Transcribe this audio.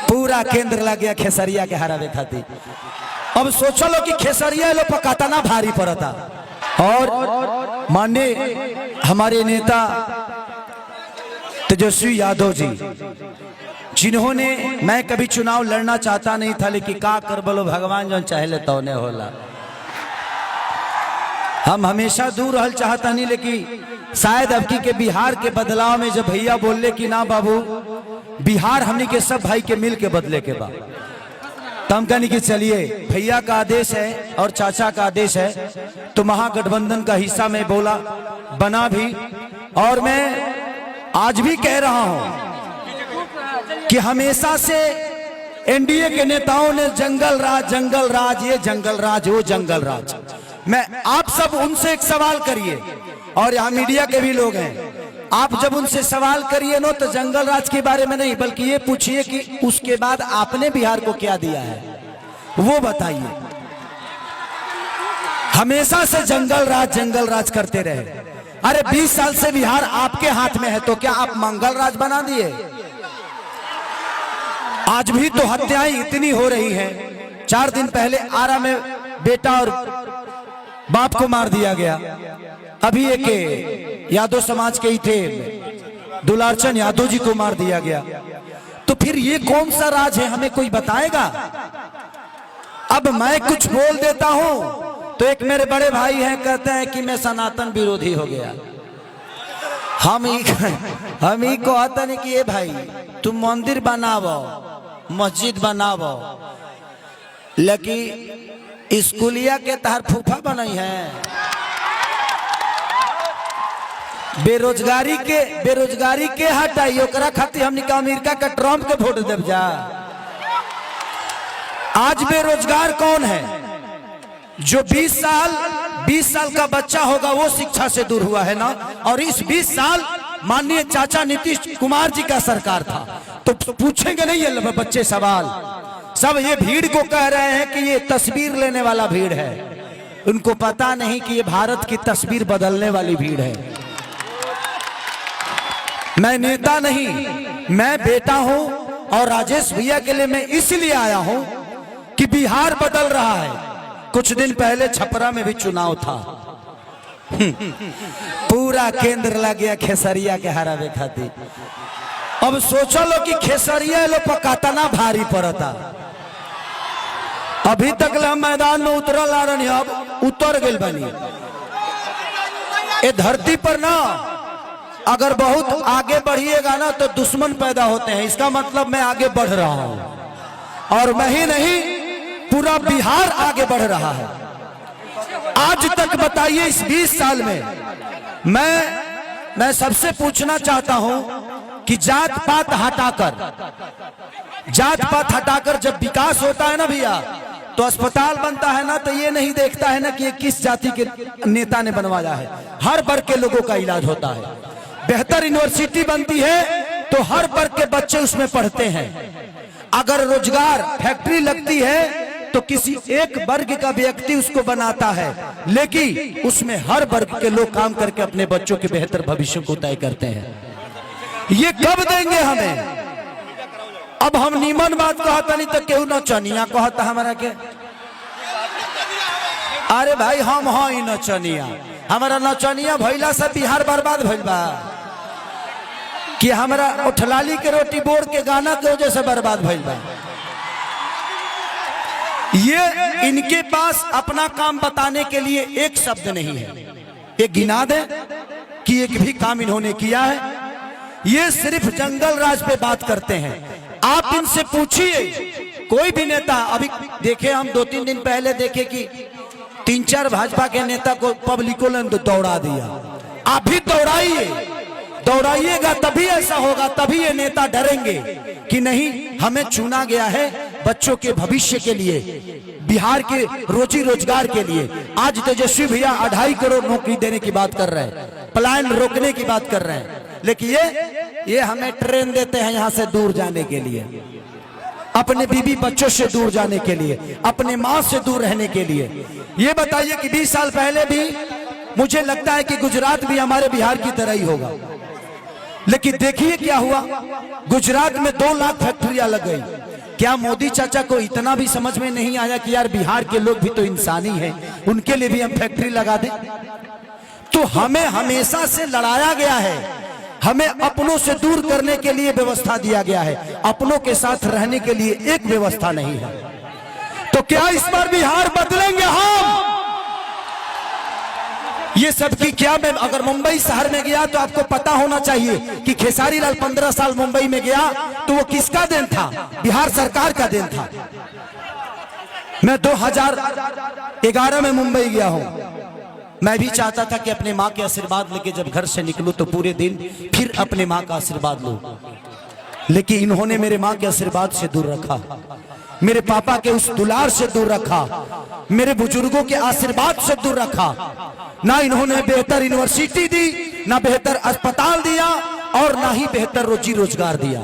पूरा केंद्र लग गया खेसरिया के हरावे खातिर। अब सोचो लो कि खेसरिया लो पकाता ना भारी पड़ता। और माननीय हमारे नेता तेजस्वी यादव जी, जिन्होंने, मैं कभी चुनाव लड़ना चाहता नहीं था, लेकिन का कर बोलो भगवान जो चाहे तो ने होला। हम हमेशा दूर रहल चाहता नहीं, लेकिन शायद अब के बिहार के बदलाव में जब भैया बोले कि ना बाबू बिहार हमनी के सब भाई के मिल के बदले के बाद, तो हम कहने की चलिए भैया का आदेश है और चाचा का आदेश है, तो महागठबंधन का हिस्सा में बोला बना भी। और मैं आज भी कह रहा हूं कि हमेशा से एनडीए के नेताओं ने जंगल राज, ये जंगल राज, वो जंगल राज। मैं आप सब उनसे एक सवाल करिए, और यहाँ मीडिया के भी लोग हैं, आप जब उनसे सवाल करिए ना तो जंगल राज के बारे में नहीं, बल्कि ये पूछिए कि उसके बाद आपने बिहार को क्या दिया है, वो बताइए। हमेशा से जंगल राज करते रहे। अरे 20 साल से बिहार आपके हाथ में है, तो क्या आप मंगल राज बना दिए? आज भी तो हत्याएं इतनी हो रही हैं। 4 दिन पहले आरा में बेटा और बाप को मार दिया गया। अभी एक यादव समाज के ही थे, दुलारचंद यादव जी को मार दिया गया। तो फिर ये कौन सा राज है, हमें कोई बताएगा? अब मैं कुछ बोल देता हूं तो एक मेरे बड़े भाई हैं, कहते हैं कि मैं सनातन विरोधी हो गया। हम ही कहते नहीं कि ये भाई तुम मंदिर बनावो, मस्जिद बनावो, लेकिन स्कूलिया के तहर फूफा बनई है। बेरोजगारी के हटाई, ओकरा खातिर हमनी का अमेरिका का ट्रम्प के वोट देव जा। आज बेरोजगार कौन है? जो 20 साल का बच्चा होगा वो शिक्षा से दूर हुआ है ना। और इस 20 साल माननीय चाचा नीतीश कुमार जी का सरकार था, तो पूछेंगे नहीं ये बच्चे सवाल? सब ये भीड़ को कह रहे हैं कि ये तस्वीर लेने वाला भीड़ है, उनको पता नहीं कि ये भारत की तस्वीर बदलने वाली भीड़ है। मैं नेता नहीं, मैं बेटा हूं, और राजेश भैया के लिए मैं इसलिए आया हूं कि बिहार बदल रहा है। कुछ दिन पहले छपरा में भी चुनाव था, पूरा केंद्र लग गया खेसरिया के हरावे खातिर। अब सोचो लो कि खेसरिया लो पकाता ना भारी पड़ता। अभी तक हम मैदान में उतरल आ रही, अब उतर गए बनी। ये धरती पर ना अगर बहुत आगे बढ़िएगा ना तो दुश्मन पैदा होते हैं। इसका मतलब मैं आगे बढ़ रहा हूं, और मैं ही नहीं पूरा बिहार आगे बढ़ रहा है। आज तक बताइए इस 20 साल में मैं सबसे पूछना चाहता हूं कि जात पात हटाकर जब विकास होता है ना भैया, तो अस्पताल बनता है ना, तो ये नहीं देखता है ना कि ये किस जाति के नेता ने बनवाया है। हर वर्ग के लोगों का इलाज होता है। बेहतर यूनिवर्सिटी बनती है तो हर वर्ग के बच्चे उसमें पढ़ते हैं। अगर रोजगार फैक्ट्री लगती है तो किसी एक वर्ग का व्यक्ति उसको बनाता है, लेकिन उसमें हर वर्ग के लोग काम करके अपने बच्चों के बेहतर भविष्य को तय करते हैं। ये कब देंगे हमें? अब हम नीमन बात कहता नहीं तो केहू नचनिया कहता हमारा के। अरे भाई हम ही नचनिया, हमारा नचनिया भैला से बिहार बर्बाद भइल बा कि हमारा उठलाली के रोटी बोर के गाना के वजह से बर्बाद भइल बा। ये इनके पास अपना काम बताने के लिए एक शब्द नहीं है। ये गिना दे कि एक भी काम इन्होंने किया है। ये सिर्फ जंगल राज पे बात करते हैं। आप इनसे पूछिए, कोई भी नेता, अभी देखे हम 2-3 दिन पहले देखे कि 3-4 भाजपा के नेता को पब्लिकों ने दौड़ा दिया। आप भी दौड़ाइएगा तभी ऐसा होगा, तभी ये नेता डरेंगे कि नहीं हमें चुना गया है बच्चों के भविष्य के लिए, बिहार के रोजी रोजगार के लिए। आज तेजस्वी भैया 2.5 करोड़ नौकरी देने की बात कर रहे हैं, पलायन रोकने की बात कर रहे हैं, लेकिन ये हमें ट्रेन देते हैं यहाँ से दूर जाने के लिए, अपने बीबी बच्चों से दूर जाने के लिए, अपने माँ से दूर रहने के लिए। ये बताइए कि 20 साल पहले भी मुझे लगता है कि गुजरात भी हमारे बिहार की तरह ही होगा, लेकिन देखिए क्या हुआ, गुजरात में 2 लाख फैक्ट्रियां लग गई। क्या मोदी चाचा को इतना भी समझ में नहीं आया कि यार बिहार के लोग भी तो इंसानी हैं, उनके लिए भी हम फैक्ट्री लगा दें? तो हमें हमेशा से लड़ाया गया है, हमें अपनों से दूर करने के लिए व्यवस्था दिया गया है, अपनों के साथ रहने के लिए एक व्यवस्था नहीं है। तो क्या इस बार बिहार बदलेंगे हम? ये सब की क्या, मैं अगर मुंबई शहर में गया तो आपको पता होना चाहिए कि खेसारी लाल 15 साल मुंबई में गया तो वो किसका देन था? बिहार सरकार का देन था। मैं 2011 में मुंबई गया हूं। मैं भी चाहता था कि अपने माँ के आशीर्वाद लेके जब घर से निकलूं तो पूरे दिन फिर अपने माँ का आशीर्वाद लूं, लेकिन इन्होंने मेरे माँ के आशीर्वाद से दूर रखा, मेरे पापा के उस दुलार से दूर रखा, मेरे बुजुर्गों के आशीर्वाद से दूर रखा। ना इन्होंने बेहतर यूनिवर्सिटी दी, ना बेहतर अस्पताल दिया, और ना ही बेहतर रोजी रोजगार दिया।